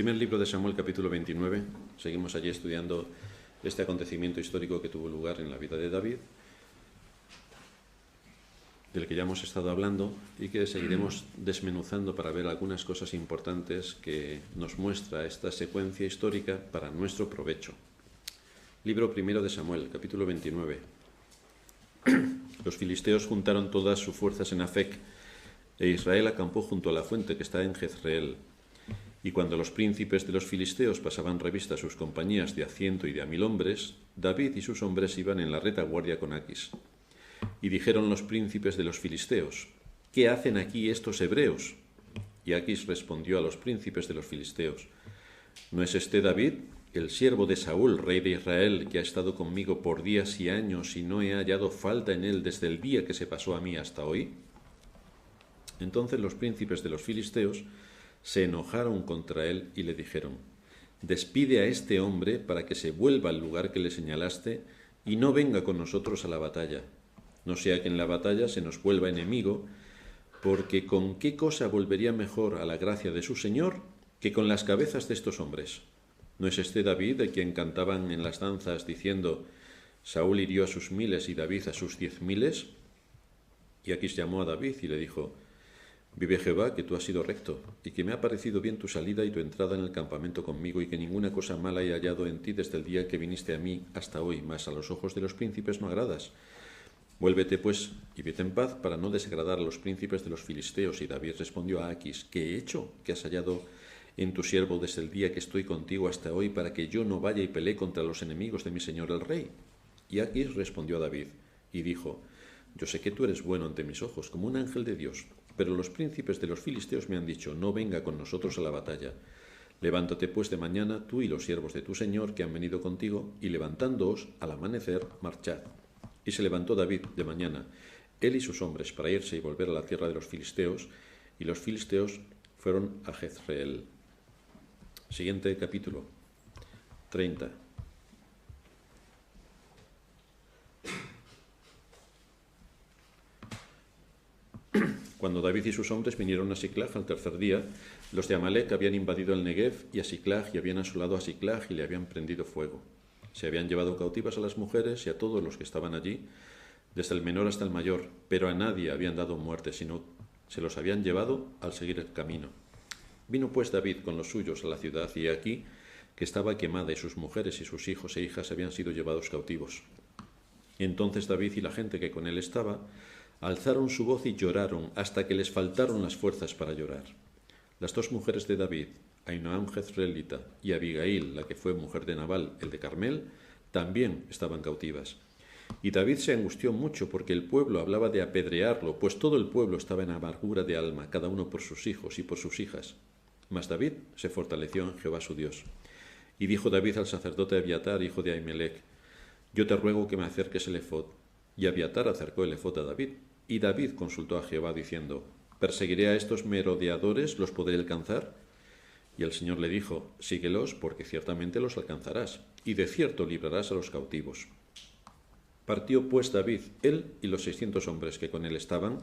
Primer libro de Samuel, capítulo 29. Seguimos allí estudiando este acontecimiento histórico que tuvo lugar en la vida de David, del que ya hemos estado hablando y que seguiremos desmenuzando para ver algunas cosas importantes que nos muestra esta secuencia histórica para nuestro provecho. Libro primero de Samuel, capítulo 29. Los filisteos juntaron todas sus fuerzas en Afec, e Israel acampó junto a la fuente que está en Jezreel. Y cuando los príncipes de los filisteos pasaban revista a sus compañías de a 100 y de a 1000 hombres, David y sus hombres iban en la retaguardia con Aquis. Y dijeron los príncipes de los filisteos: ¿Qué hacen aquí estos hebreos? Y Aquis respondió a los príncipes de los filisteos: ¿No es este David, el siervo de Saúl, rey de Israel, que ha estado conmigo por días y años y no he hallado falta en él desde el día que se pasó a mí hasta hoy? Entonces los príncipes de los filisteos se enojaron contra él y le dijeron: Despide a este hombre para que se vuelva al lugar que le señalaste y no venga con nosotros a la batalla. No sea que en la batalla se nos vuelva enemigo, porque ¿con qué cosa volvería mejor a la gracia de su Señor que con las cabezas de estos hombres? ¿No es este David de quien cantaban en las danzas diciendo: Saúl hirió a sus 1000 y David a sus 10.000? Y Aquis llamó a David y le dijo: Vive Jehová, que tú has sido recto, y que me ha parecido bien tu salida y tu entrada en el campamento conmigo, y que ninguna cosa mala he hallado en ti desde el día que viniste a mí hasta hoy, mas a los ojos de los príncipes no agradas. Vuélvete, pues, y vete en paz, para no desagradar a los príncipes de los filisteos. Y David respondió a Aquis: ¿Qué he hecho que has hallado en tu siervo desde el día que estoy contigo hasta hoy, para que yo no vaya y pelee contra los enemigos de mi señor el rey? Y Aquis respondió a David, y dijo: Yo sé que tú eres bueno ante mis ojos, como un ángel de Dios. Pero los príncipes de los filisteos me han dicho: no venga con nosotros a la batalla. Levántate pues de mañana, tú y los siervos de tu señor que han venido contigo, y levantándoos al amanecer, marchad. Y se levantó David de mañana, él y sus hombres, para irse y volver a la tierra de los filisteos, y los filisteos fueron a Jezreel. Siguiente capítulo, 30. Cuando David y sus hombres vinieron a Siclag al tercer día, los de Amalec habían invadido el Negev y a Siclag, y habían asolado a Siclag y le habían prendido fuego. Se habían llevado cautivas a las mujeres y a todos los que estaban allí, desde el menor hasta el mayor, pero a nadie habían dado muerte, sino se los habían llevado al seguir el camino. Vino pues David con los suyos a la ciudad, y aquí que estaba quemada, y sus mujeres y sus hijos e hijas habían sido llevados cautivos. Entonces David y la gente que con él estaba alzaron su voz y lloraron hasta que les faltaron las fuerzas para llorar. Las dos mujeres de David, Ahinoam jezreelita y Abigail, la que fue mujer de Nabal, el de Carmel, también estaban cautivas. Y David se angustió mucho porque el pueblo hablaba de apedrearlo, pues todo el pueblo estaba en amargura de alma, cada uno por sus hijos y por sus hijas. Mas David se fortaleció en Jehová su Dios. Y dijo David al sacerdote Abiatar, hijo de Ahimelech: Yo te ruego que me acerques el efod. Y Abiatar acercó el efod a David. Y David consultó a Jehová diciendo: ¿Perseguiré a estos merodeadores? ¿Los podré alcanzar? Y el Señor le dijo: Síguelos, porque ciertamente los alcanzarás, y de cierto librarás a los cautivos. Partió pues David, él y los 600 hombres que con él estaban,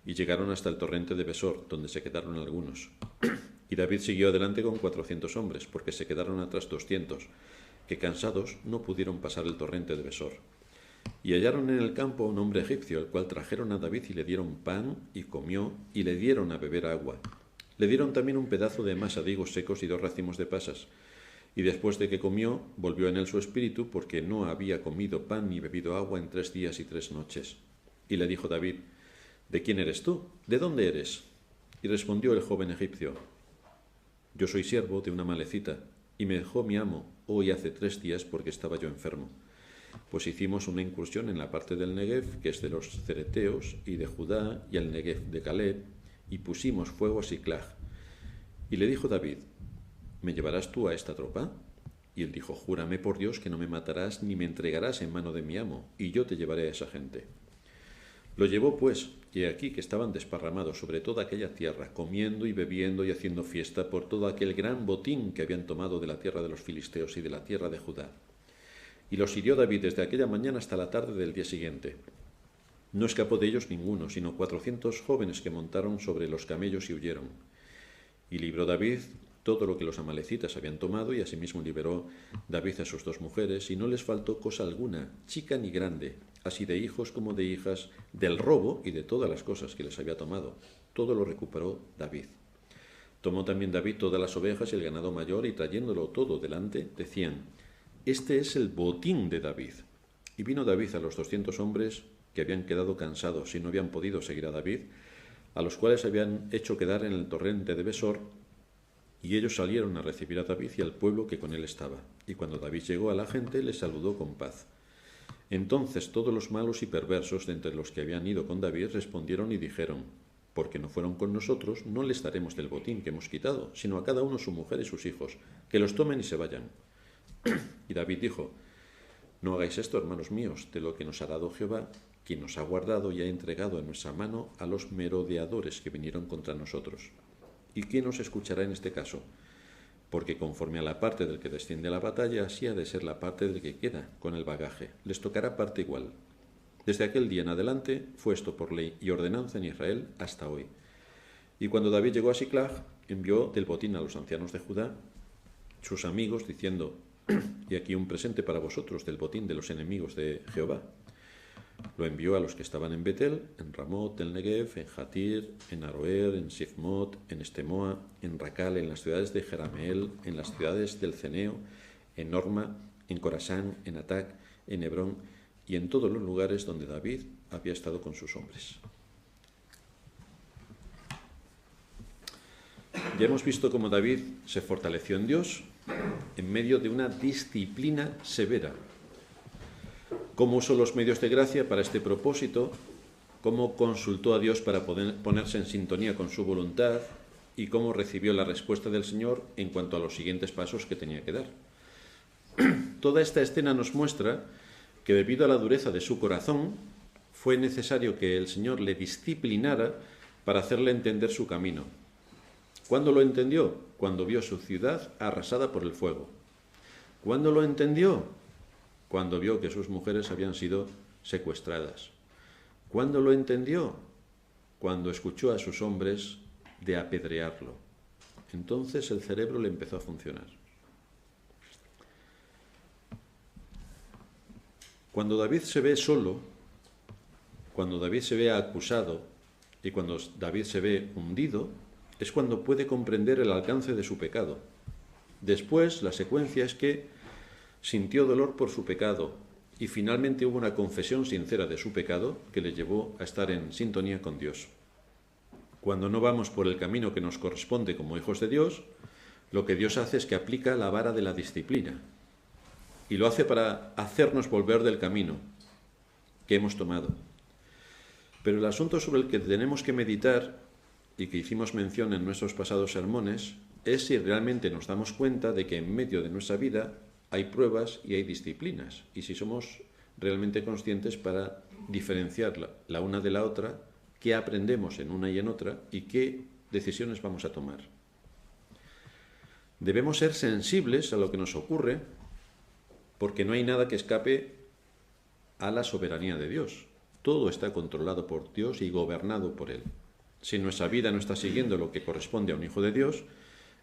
y llegaron hasta el torrente de Besor, donde se quedaron algunos. Y David siguió adelante con 400 hombres, porque se quedaron atrás 200, que cansados no pudieron pasar el torrente de Besor. Y hallaron en el campo a un hombre egipcio, el cual trajeron a David y le dieron pan, y comió, y le dieron a beber agua. Le dieron también un pedazo de masa de higos secos y 2 racimos de pasas. Y después de que comió, volvió en él su espíritu, porque no había comido pan ni bebido agua en 3 días y 3 noches. Y le dijo David: ¿De quién eres tú? ¿De dónde eres? Y respondió el joven egipcio: Yo soy siervo de una malecita, y me dejó mi amo hoy hace 3 días porque estaba yo enfermo. Pues hicimos una incursión en la parte del Negev, que es de los cereteos, y de Judá, y al Negev de Caleb, y pusimos fuego a Siclag. Y le dijo David: ¿Me llevarás tú a esta tropa? Y él dijo: Júrame por Dios que no me matarás ni me entregarás en mano de mi amo, y yo te llevaré a esa gente. Lo llevó pues, y aquí que estaban desparramados sobre toda aquella tierra, comiendo y bebiendo y haciendo fiesta por todo aquel gran botín que habían tomado de la tierra de los filisteos y de la tierra de Judá. Y los hirió David desde aquella mañana hasta la tarde del día siguiente. No escapó de ellos ninguno, sino 400 jóvenes que montaron sobre los camellos y huyeron. Y libró David todo lo que los amalecitas habían tomado, y asimismo liberó David a sus 2 mujeres, y no les faltó cosa alguna, chica ni grande, así de hijos como de hijas, del robo y de todas las cosas que les había tomado. Todo lo recuperó David. Tomó también David todas las ovejas y el ganado mayor, y trayéndolo todo delante, decían: este es el botín de David. Y vino David a los 200 hombres que habían quedado cansados y no habían podido seguir a David, a los cuales habían hecho quedar en el torrente de Besor, y ellos salieron a recibir a David y al pueblo que con él estaba. Y cuando David llegó a la gente, les saludó con paz. Entonces todos los malos y perversos de entre los que habían ido con David respondieron y dijeron: porque no fueron con nosotros, no les daremos del botín que hemos quitado, sino a cada uno su mujer y sus hijos, que los tomen y se vayan. Y David dijo: no hagáis esto, hermanos míos, de lo que nos ha dado Jehová, quien nos ha guardado y ha entregado en nuestra mano a los merodeadores que vinieron contra nosotros. ¿Y quién nos escuchará en este caso? Porque conforme a la parte del que desciende a la batalla, así ha de ser la parte del que queda con el bagaje. Les tocará parte igual. Desde aquel día en adelante fue esto por ley y ordenanza en Israel hasta hoy. Y cuando David llegó a Siclag, envió del botín a los ancianos de Judá, sus amigos, diciendo: y aquí un presente para vosotros del botín de los enemigos de Jehová. Lo envió a los que estaban en Betel, en Ramot, en Negev, en Jatir, en Aroer, en Sifmot, en Estemoa, en Racal, en las ciudades de Jerameel, en las ciudades del Ceneo, en Norma, en Corasán, en Atac, en Hebrón y en todos los lugares donde David había estado con sus hombres. Ya hemos visto cómo David se fortaleció en Dios en medio de una disciplina severa. Cómo usó los medios de gracia para este propósito, cómo consultó a Dios para poder ponerse en sintonía con su voluntad y cómo recibió la respuesta del Señor en cuanto a los siguientes pasos que tenía que dar. Toda esta escena nos muestra que debido a la dureza de su corazón, fue necesario que el Señor le disciplinara para hacerle entender su camino. ¿Cuándo lo entendió? Cuando vio su ciudad arrasada por el fuego. ¿Cuándo lo entendió? Cuando vio que sus mujeres habían sido secuestradas. ¿Cuándo lo entendió? Cuando escuchó a sus hombres de apedrearlo. Entonces el cerebro le empezó a funcionar. Cuando David se ve solo, cuando David se ve acusado y cuando David se ve hundido, es cuando puede comprender el alcance de su pecado. Después, la secuencia es que sintió dolor por su pecado y finalmente hubo una confesión sincera de su pecado que le llevó a estar en sintonía con Dios. Cuando no vamos por el camino que nos corresponde como hijos de Dios, lo que Dios hace es que aplica la vara de la disciplina y lo hace para hacernos volver del camino que hemos tomado. Pero el asunto sobre el que tenemos que meditar y que hicimos mención en nuestros pasados sermones es si realmente nos damos cuenta de que en medio de nuestra vida hay pruebas y hay disciplinas, y si somos realmente conscientes para diferenciar la una de la otra, qué aprendemos en una y en otra y qué decisiones vamos a tomar. Debemos ser sensibles a lo que nos ocurre porque no hay nada que escape a la soberanía de Dios. Todo está controlado por Dios y gobernado por Él. Si nuestra vida no está siguiendo lo que corresponde a un hijo de Dios,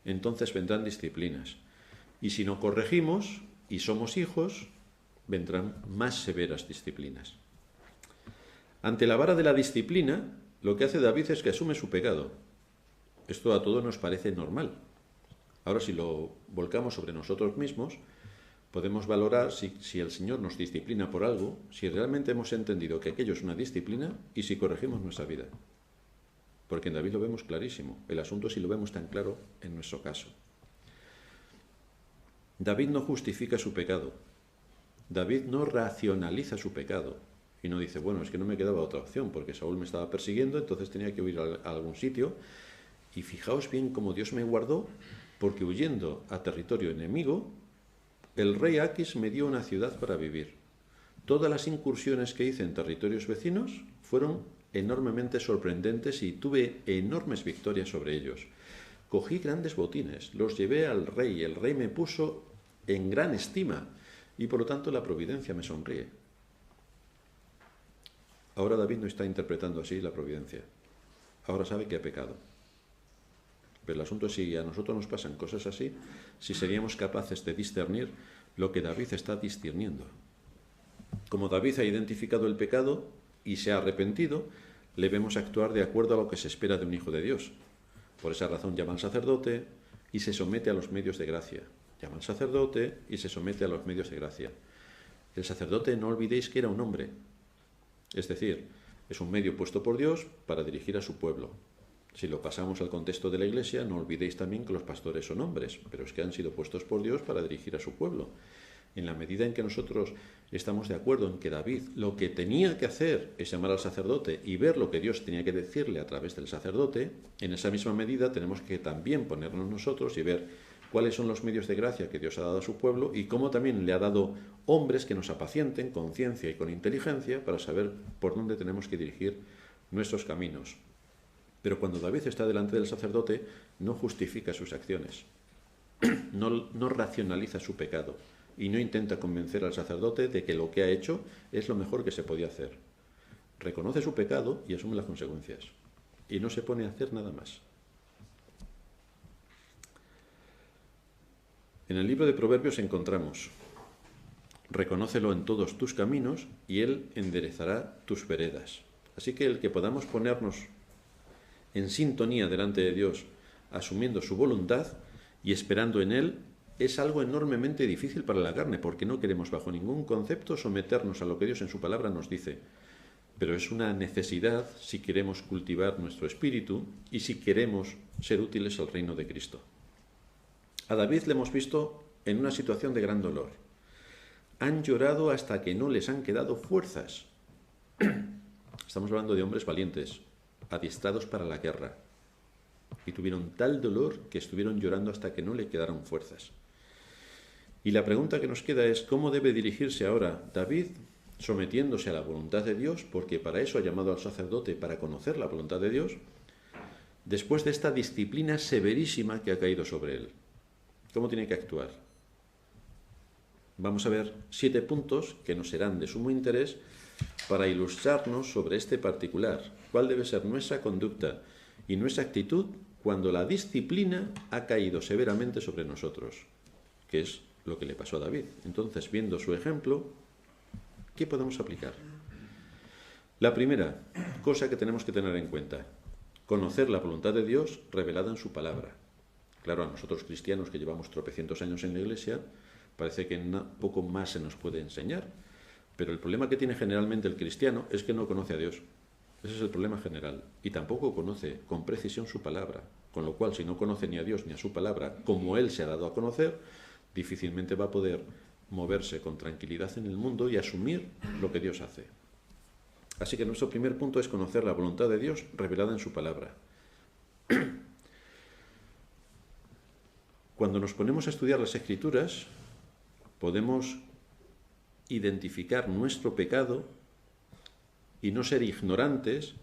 entonces vendrán disciplinas. Y si no corregimos y somos hijos, vendrán más severas disciplinas. Ante la vara de la disciplina, lo que hace David es que asume su pecado. Esto a todos nos parece normal. Ahora, si lo volcamos sobre nosotros mismos, podemos valorar si el Señor nos disciplina por algo, si realmente hemos entendido que aquello es una disciplina y si corregimos nuestra vida. Porque en David lo vemos clarísimo. El asunto es si lo vemos tan claro en nuestro caso. David no justifica su pecado. David no racionaliza su pecado. Y no dice, bueno, es que no me quedaba otra opción porque Saúl me estaba persiguiendo, entonces tenía que huir a algún sitio. Y fijaos bien cómo Dios me guardó, porque huyendo a territorio enemigo, el rey Aquis me dio una ciudad para vivir. Todas las incursiones que hice en territorios vecinos fueron enormemente sorprendentes y tuve enormes victorias sobre ellos. Cogí grandes botines, los llevé al rey, el rey me puso en gran estima y por lo tanto la providencia me sonríe. Ahora David no está interpretando así la providencia. Ahora sabe que ha pecado. Pero el asunto es si a nosotros nos pasan cosas así, si seríamos capaces de discernir lo que David está discerniendo. Como David ha identificado el pecado y se ha arrepentido, le vemos actuar de acuerdo a lo que se espera de un hijo de Dios. Por esa razón llama al sacerdote y se somete a los medios de gracia. Llama al sacerdote y se somete a los medios de gracia. El sacerdote, no olvidéis que era un hombre. Es decir, es un medio puesto por Dios para dirigir a su pueblo. Si lo pasamos al contexto de la Iglesia, no olvidéis también que los pastores son hombres, pero es que han sido puestos por Dios para dirigir a su pueblo. En la medida en que nosotros estamos de acuerdo en que David lo que tenía que hacer es llamar al sacerdote y ver lo que Dios tenía que decirle a través del sacerdote, en esa misma medida tenemos que también ponernos nosotros y ver cuáles son los medios de gracia que Dios ha dado a su pueblo y cómo también le ha dado hombres que nos apacienten con ciencia y con inteligencia para saber por dónde tenemos que dirigir nuestros caminos. Pero cuando David está delante del sacerdote, no justifica sus acciones, no racionaliza su pecado y no intenta convencer al sacerdote de que lo que ha hecho es lo mejor que se podía hacer. Reconoce su pecado y asume las consecuencias. Y no se pone a hacer nada más. En el libro de Proverbios encontramos: reconócelo en todos tus caminos y Él enderezará tus veredas. Así que el que podamos ponernos en sintonía delante de Dios, asumiendo su voluntad y esperando en Él, es algo enormemente difícil para la carne, porque no queremos bajo ningún concepto someternos a lo que Dios en su palabra nos dice. Pero es una necesidad si queremos cultivar nuestro espíritu y si queremos ser útiles al reino de Cristo. A David le hemos visto en una situación de gran dolor. Han llorado hasta que no les han quedado fuerzas. Estamos hablando de hombres valientes, adiestrados para la guerra, y tuvieron tal dolor que estuvieron llorando hasta que no le quedaron fuerzas. Y la pregunta que nos queda es: ¿cómo debe dirigirse ahora David sometiéndose a la voluntad de Dios? Porque para eso ha llamado al sacerdote, para conocer la voluntad de Dios, después de esta disciplina severísima que ha caído sobre él. ¿Cómo tiene que actuar? Vamos a ver 7 puntos que nos serán de sumo interés para ilustrarnos sobre este particular. ¿Cuál debe ser nuestra conducta y nuestra actitud cuando la disciplina ha caído severamente sobre nosotros? Que es lo que le pasó a David. Entonces, viendo su ejemplo, ¿qué podemos aplicar? La primera cosa que tenemos que tener en cuenta: conocer la voluntad de Dios revelada en su palabra. Claro, a nosotros cristianos que llevamos tropecientos años en la Iglesia, parece que poco más se nos puede enseñar. Pero el problema que tiene generalmente el cristiano es que no conoce a Dios. Ese es el problema general. Y tampoco conoce con precisión su palabra. Con lo cual, si no conoce ni a Dios ni a su palabra, como Él se ha dado a conocer, difícilmente va a poder moverse con tranquilidad en el mundo y asumir lo que Dios hace. Así que nuestro primer punto es conocer la voluntad de Dios revelada en su palabra. Cuando nos ponemos a estudiar las Escrituras, podemos identificar nuestro pecado y no ser ignorantes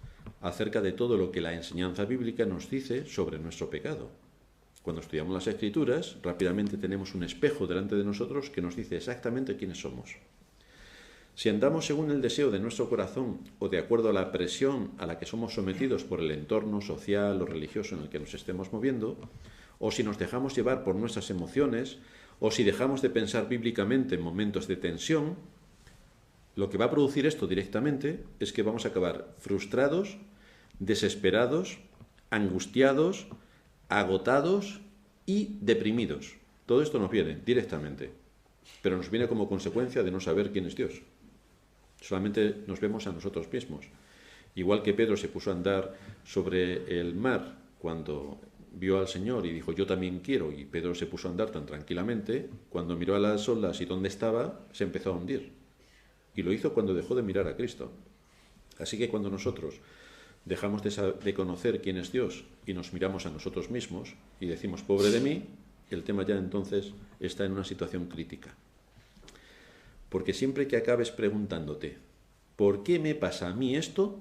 acerca de todo lo que la enseñanza bíblica nos dice sobre nuestro pecado. Cuando estudiamos las Escrituras, rápidamente tenemos un espejo delante de nosotros que nos dice exactamente quiénes somos. Si andamos según el deseo de nuestro corazón o de acuerdo a la presión a la que somos sometidos por el entorno social o religioso en el que nos estemos moviendo, o si nos dejamos llevar por nuestras emociones, o si dejamos de pensar bíblicamente en momentos de tensión, lo que va a producir esto directamente es que vamos a acabar frustrados, desesperados, angustiados, agotados y deprimidos. Todo esto nos viene directamente, pero nos viene como consecuencia de no saber quién es Dios. Solamente nos vemos a nosotros mismos. Igual que Pedro se puso a andar sobre el mar cuando vio al Señor y dijo: yo también quiero, y Pedro se puso a andar tan tranquilamente, cuando miró a las olas y dónde estaba, se empezó a hundir. Y lo hizo cuando dejó de mirar a Cristo. Así que cuando nosotros dejamos de conocer quién es Dios y nos miramos a nosotros mismos y decimos: pobre de mí, el tema ya entonces está en una situación crítica. Porque siempre que acabes preguntándote ¿por qué me pasa a mí esto?,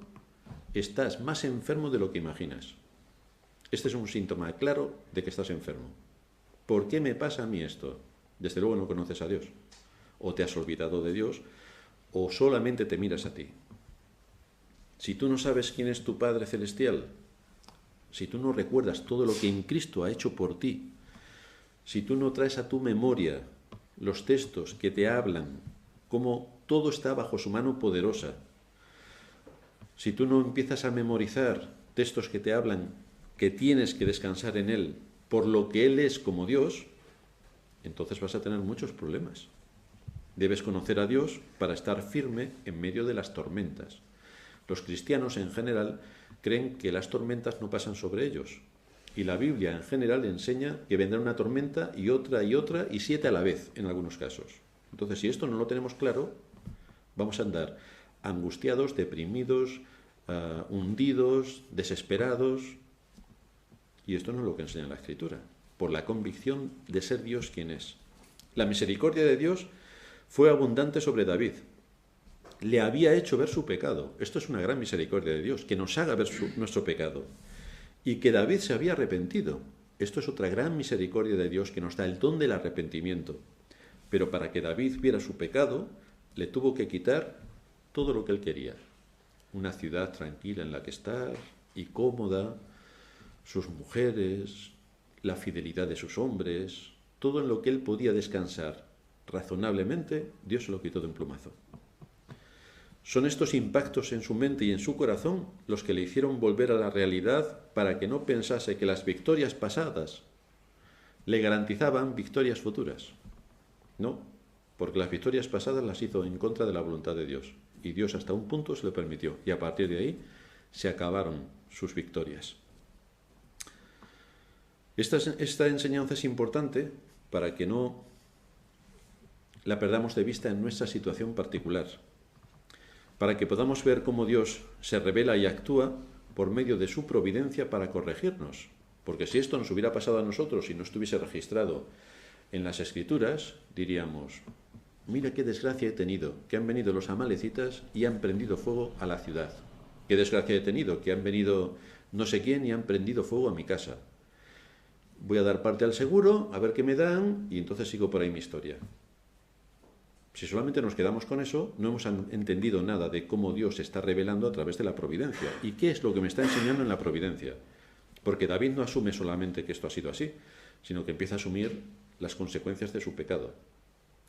estás más enfermo de lo que imaginas. Este es un síntoma claro de que estás enfermo. ¿Por qué me pasa a mí esto? Desde luego no conoces a Dios, o te has olvidado de Dios, o solamente te miras a ti. Si tú no sabes quién es tu Padre Celestial, si tú no recuerdas todo lo que en Cristo ha hecho por ti, si tú no traes a tu memoria los textos que te hablan, cómo todo está bajo su mano poderosa, si tú no empiezas a memorizar textos que te hablan que tienes que descansar en Él por lo que Él es como Dios, entonces vas a tener muchos problemas. Debes conocer a Dios para estar firme en medio de las tormentas. Los cristianos en general creen que las tormentas no pasan sobre ellos. Y la Biblia en general enseña que vendrá una tormenta y otra y 7 a la vez en algunos casos. Entonces, si esto no lo tenemos claro, vamos a andar angustiados, deprimidos, hundidos, desesperados. Y esto no es lo que enseña la Escritura, por la convicción de ser Dios quien es. La misericordia de Dios fue abundante sobre David. Le había hecho ver su pecado. Esto es una gran misericordia de Dios, que nos haga ver nuestro pecado. Y que David se había arrepentido. Esto es otra gran misericordia de Dios que nos da el don del arrepentimiento. Pero para que David viera su pecado, le tuvo que quitar todo lo que él quería. Una ciudad tranquila en la que estar y cómoda, sus mujeres, la fidelidad de sus hombres, todo en lo que él podía descansar razonablemente, Dios se lo quitó de un plumazo. Son estos impactos en su mente y en su corazón los que le hicieron volver a la realidad para que no pensase que las victorias pasadas le garantizaban victorias futuras. No, porque las victorias pasadas las hizo en contra de la voluntad de Dios. Y Dios hasta un punto se lo permitió. Y a partir de ahí se acabaron sus victorias. Esta enseñanza es importante para que no la perdamos de vista en nuestra situación particular, para que podamos ver cómo Dios se revela y actúa por medio de su providencia para corregirnos. Porque si esto nos hubiera pasado a nosotros y no estuviese registrado en las Escrituras, diríamos, mira qué desgracia he tenido, que han venido los amalecitas y han prendido fuego a la ciudad. Qué desgracia he tenido, que han venido no sé quién y han prendido fuego a mi casa. Voy a dar parte al seguro, a ver qué me dan, y entonces sigo por ahí mi historia. Si solamente nos quedamos con eso, no hemos entendido nada de cómo Dios se está revelando a través de la providencia. ¿Y qué es lo que me está enseñando en la providencia? Porque David no asume solamente que esto ha sido así, sino que empieza a asumir las consecuencias de su pecado.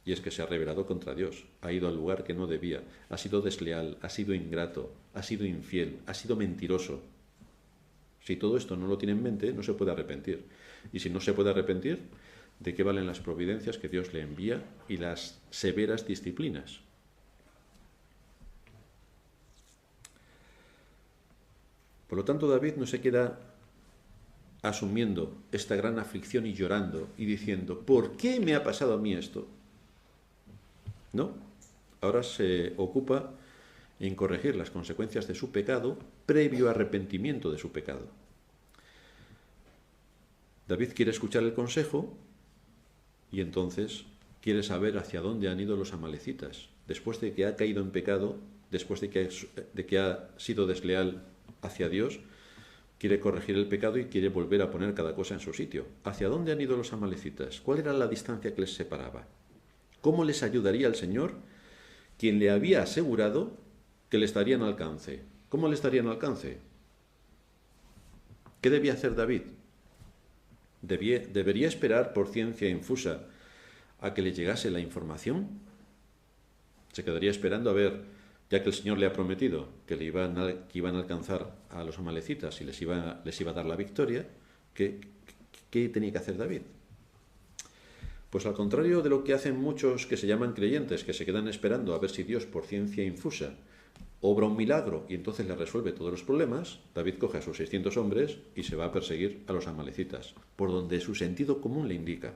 Y es que se ha rebelado contra Dios, ha ido al lugar que no debía, ha sido desleal, ha sido ingrato, ha sido infiel, ha sido mentiroso. Si todo esto no lo tiene en mente, no se puede arrepentir. Y si no se puede arrepentir, ¿de qué valen las providencias que Dios le envía y las severas disciplinas? Por lo tanto, David no se queda asumiendo esta gran aflicción y llorando y diciendo, ¿por qué me ha pasado a mí esto? No, ahora se ocupa en corregir las consecuencias de su pecado previo arrepentimiento de su pecado. David quiere escuchar el consejo y entonces quiere saber hacia dónde han ido los amalecitas. Después de que ha caído en pecado, después de que ha sido desleal hacia Dios, quiere corregir el pecado y quiere volver a poner cada cosa en su sitio. ¿Hacia dónde han ido los amalecitas? ¿Cuál era la distancia que les separaba? ¿Cómo les ayudaría el Señor, quien le había asegurado que le estarían al alcance? ¿Cómo le estarían al alcance? ¿Qué debía hacer David? ¿Debería esperar por ciencia infusa a que le llegase la información? ¿Se quedaría esperando a ver, ya que el Señor le ha prometido que iban a alcanzar a los amalecitas y les iba a dar la victoria? ¿Qué tenía que hacer David? Pues al contrario de lo que hacen muchos que se llaman creyentes, que se quedan esperando a ver si Dios por ciencia infusa obra un milagro y entonces le resuelve todos los problemas, David coge a sus 600 hombres y se va a perseguir a los amalecitas, por donde su sentido común le indica.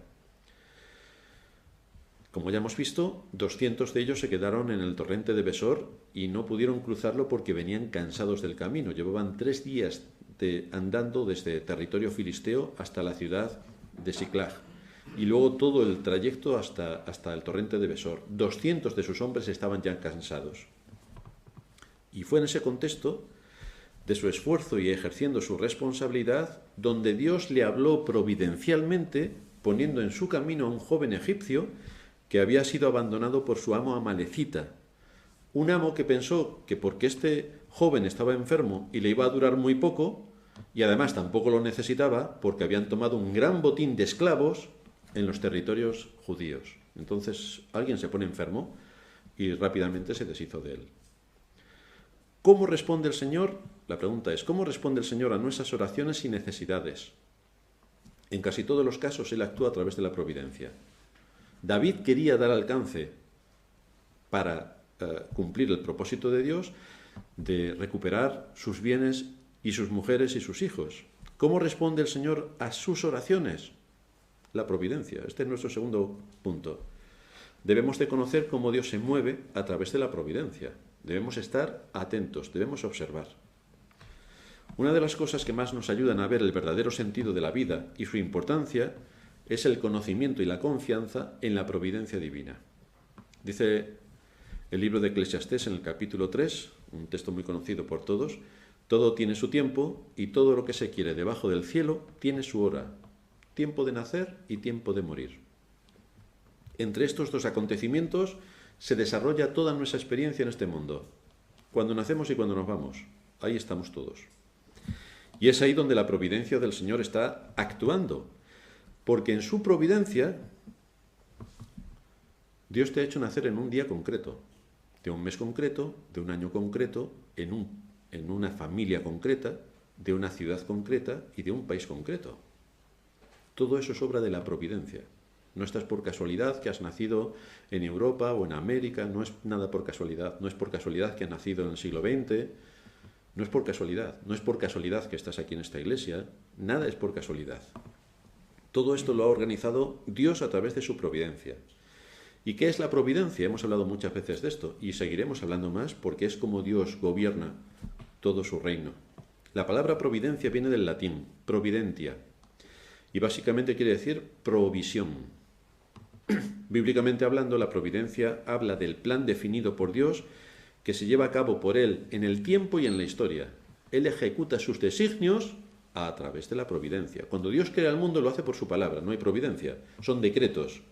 Como ya hemos visto, 200 de ellos se quedaron en el torrente de Besor y no pudieron cruzarlo porque venían cansados del camino. Llevaban 3 días andando desde territorio filisteo hasta la ciudad de Siclag y luego todo el trayecto hasta el torrente de Besor. 200 de sus hombres estaban ya cansados. Y fue en ese contexto de su esfuerzo y ejerciendo su responsabilidad donde Dios le habló providencialmente, poniendo en su camino a un joven egipcio que había sido abandonado por su amo amalecita. Un amo que pensó que porque este joven estaba enfermo y le iba a durar muy poco, Y además tampoco lo necesitaba porque habían tomado un gran botín de esclavos en los territorios judíos. Entonces alguien se pone enfermo y rápidamente se deshizo de él. ¿Cómo responde el Señor? La pregunta es, ¿cómo responde el Señor a nuestras oraciones y necesidades? En casi todos los casos Él actúa a través de la providencia. David quería dar alcance para cumplir el propósito de Dios de recuperar sus bienes y sus mujeres y sus hijos. ¿Cómo responde el Señor a sus oraciones? La providencia. Este es nuestro segundo punto. Debemos de conocer cómo Dios se mueve a través de la providencia. Debemos estar atentos, debemos observar. Una de las cosas que más nos ayudan a ver el verdadero sentido de la vida y su importancia es el conocimiento y la confianza en la providencia divina. Dice el libro de Eclesiastés en el capítulo 3, un texto muy conocido por todos, todo tiene su tiempo y todo lo que se quiere debajo del cielo tiene su hora, tiempo de nacer y tiempo de morir. Entre estos dos acontecimientos se desarrolla toda nuestra experiencia en este mundo. Cuando nacemos y cuando nos vamos, ahí estamos todos. Y es ahí donde la providencia del Señor está actuando, porque en su providencia Dios te ha hecho nacer en un día concreto, de un mes concreto, de un año concreto, en una familia concreta, de una ciudad concreta y de un país concreto. Todo eso es obra de la providencia. No estás por casualidad que has nacido en Europa o en América, no es nada por casualidad. No es por casualidad que has nacido en el siglo XX, no es por casualidad. No es por casualidad que estás aquí en esta iglesia, nada es por casualidad. Todo esto lo ha organizado Dios a través de su providencia. ¿Y qué es la providencia? Hemos hablado muchas veces de esto y seguiremos hablando más porque es como Dios gobierna todo su reino. La palabra providencia viene del latín, providentia, y básicamente quiere decir provisión. Bíblicamente hablando, la providencia habla del plan definido por Dios que se lleva a cabo por Él en el tiempo y en la historia. Él ejecuta sus designios a través de la providencia. Cuando Dios crea el mundo lo hace por su palabra, no hay providencia, son decretos.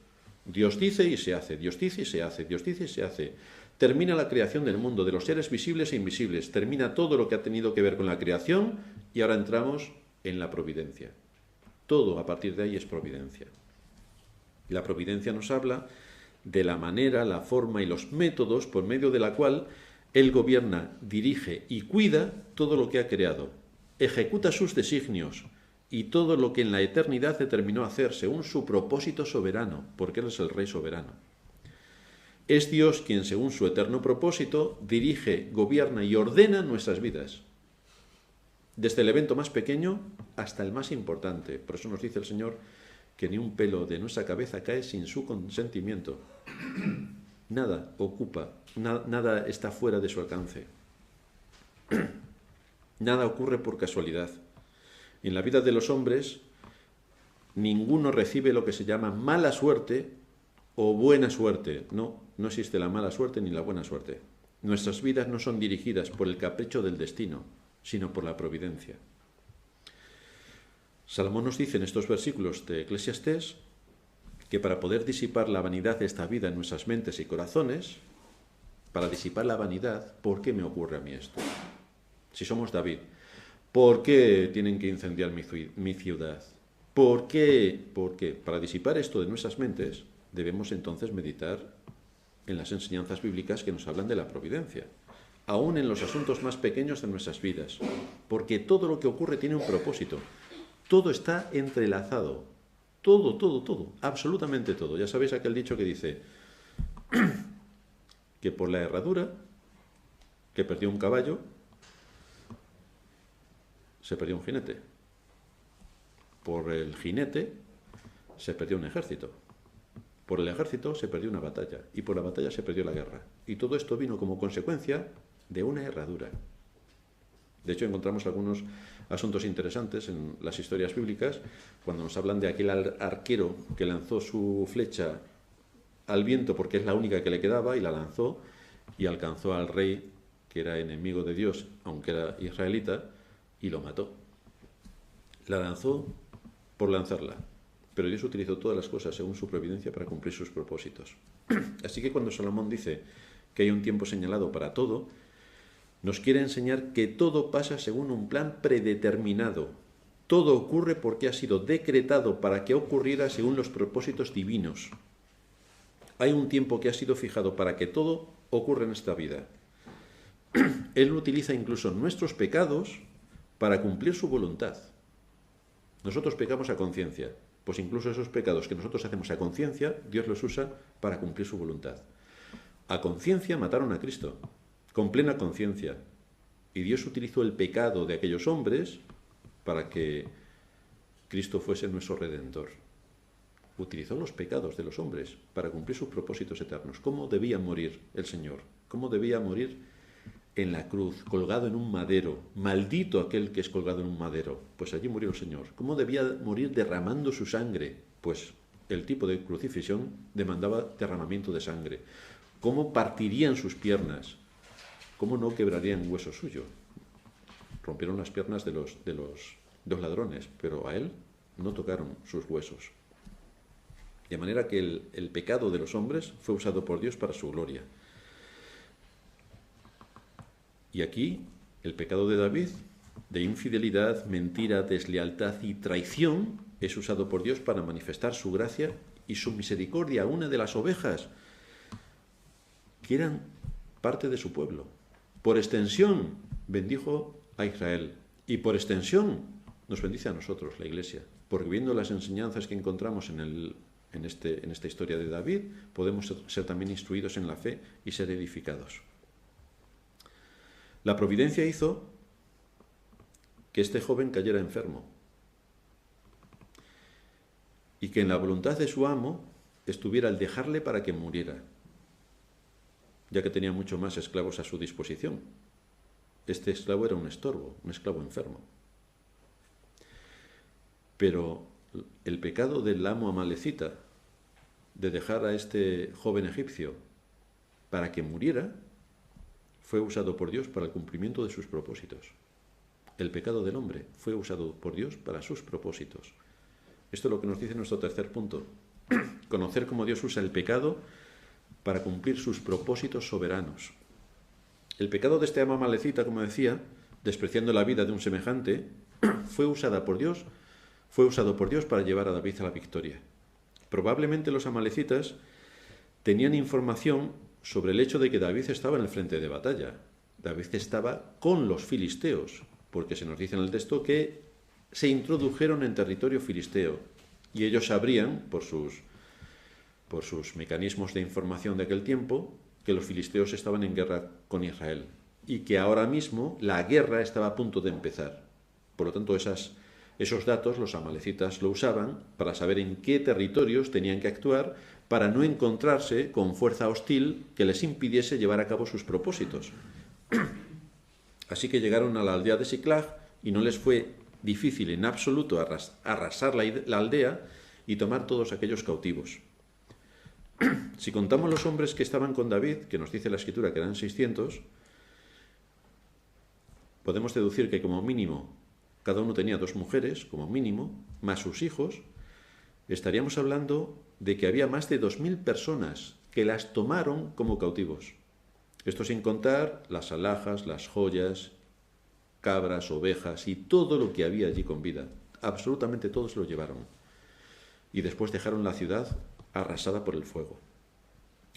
Dios dice y se hace, Dios dice y se hace, Dios dice y se hace. Termina la creación del mundo, de los seres visibles e invisibles, termina todo lo que ha tenido que ver con la creación y ahora entramos en la providencia. Todo a partir de ahí es providencia. La providencia nos habla de la manera, la forma y los métodos por medio de la cual Él gobierna, dirige y cuida todo lo que ha creado. Ejecuta sus designios y todo lo que en la eternidad determinó hacer según su propósito soberano, porque Él es el Rey soberano. Es Dios quien, según su eterno propósito, dirige, gobierna y ordena nuestras vidas. Desde el evento más pequeño hasta el más importante. Por eso nos dice el Señor que ni un pelo de nuestra cabeza cae sin su consentimiento. Nada ocupa, nada está fuera de su alcance. Nada ocurre por casualidad. En la vida de los hombres, ninguno recibe lo que se llama mala suerte o buena suerte. No existe la mala suerte ni la buena suerte. Nuestras vidas no son dirigidas por el capricho del destino, sino por la providencia. Salomón nos dice en estos versículos de Eclesiastés que para poder disipar la vanidad de esta vida en nuestras mentes y corazones, para disipar la vanidad, ¿por qué me ocurre a mí esto? Si somos David, ¿por qué tienen que incendiar mi ciudad? ¿Por qué? Porque para disipar esto de nuestras mentes, debemos entonces meditar en las enseñanzas bíblicas que nos hablan de la providencia, aún en los asuntos más pequeños de nuestras vidas, porque todo lo que ocurre tiene un propósito. Todo está entrelazado. Todo, absolutamente todo. Ya sabéis aquel dicho que dice que por la herradura que perdió un caballo, se perdió un jinete. Por el jinete se perdió un ejército. Por el ejército se perdió una batalla. Y por la batalla se perdió la guerra. Y todo esto vino como consecuencia de una herradura. De hecho, encontramos algunos asuntos interesantes en las historias bíblicas, cuando nos hablan de aquel arquero que lanzó su flecha al viento porque es la única que le quedaba, y la lanzó y alcanzó al rey, que era enemigo de Dios, aunque era israelita, y lo mató. La lanzó por lanzarla, pero Dios utilizó todas las cosas según su providencia para cumplir sus propósitos. Así que cuando Salomón dice que hay un tiempo señalado para todo, Nos quiere enseñar que todo pasa según un plan predeterminado. Todo ocurre porque ha sido decretado para que ocurriera según los propósitos divinos. Hay un tiempo que ha sido fijado para que todo ocurra en esta vida. Él utiliza incluso nuestros pecados para cumplir su voluntad. Nosotros pecamos a conciencia, pues incluso esos pecados que nosotros hacemos a conciencia, Dios los usa para cumplir su voluntad. A conciencia mataron a Cristo, con plena conciencia. Y Dios utilizó el pecado de aquellos hombres para que Cristo fuese nuestro Redentor. Utilizó los pecados de los hombres para cumplir sus propósitos eternos. ¿Cómo debía morir el Señor? ¿Cómo debía morir en la cruz, colgado en un madero? Maldito aquel que es colgado en un madero. Pues allí murió el Señor. ¿Cómo debía morir derramando su sangre? Pues el tipo de crucifixión demandaba derramamiento de sangre. ¿Cómo partirían sus piernas? ¿Cómo no quebrarían hueso suyo? Rompieron las piernas de los dos ladrones, pero a él no tocaron sus huesos. De manera que el pecado de los hombres fue usado por Dios para su gloria. Y aquí el pecado de David, de infidelidad, mentira, deslealtad y traición, es usado por Dios para manifestar su gracia y su misericordia a una de las ovejas que eran parte de su pueblo. Por extensión, bendijo a Israel. Y por extensión, nos bendice a nosotros, la Iglesia. Porque viendo las enseñanzas que encontramos en esta historia de David, podemos ser también instruidos en la fe y ser edificados. La providencia hizo que este joven cayera enfermo y que en la voluntad de su amo estuviera el dejarle para que muriera, ya que tenía mucho más esclavos a su disposición. Este esclavo era un estorbo, un esclavo enfermo. Pero el pecado del amo amalecita de dejar a este joven egipcio para que muriera fue usado por Dios para el cumplimiento de sus propósitos. El pecado del hombre fue usado por Dios para sus propósitos. Esto es lo que nos dice nuestro tercer punto. Conocer cómo Dios usa el pecado para cumplir sus propósitos soberanos. El pecado de este amo amalecita, como decía, despreciando la vida de un semejante, fue usado por Dios para llevar a David a la victoria. Probablemente los amalecitas tenían información sobre el hecho de que David estaba en el frente de batalla. David estaba con los filisteos, porque se nos dice en el texto que se introdujeron en territorio filisteo y ellos sabrían, por sus mecanismos de información de aquel tiempo, que los filisteos estaban en guerra con Israel y que ahora mismo la guerra estaba a punto de empezar. Por lo tanto, esos datos los amalecitas lo usaban para saber en qué territorios tenían que actuar para no encontrarse con fuerza hostil que les impidiese llevar a cabo sus propósitos. Así que llegaron a la aldea de Siclag y no les fue difícil en absoluto arrasar la aldea y tomar todos aquellos cautivos. Si contamos los hombres que estaban con David, que nos dice la Escritura que eran 600, podemos deducir que como mínimo cada uno tenía 2 mujeres, como mínimo, más sus hijos. Estaríamos hablando de que había más de 2000 personas que las tomaron como cautivos. Esto sin contar las alhajas, las joyas, cabras, ovejas y todo lo que había allí con vida. Absolutamente todos lo llevaron. Y después dejaron la ciudad arrasada por el fuego.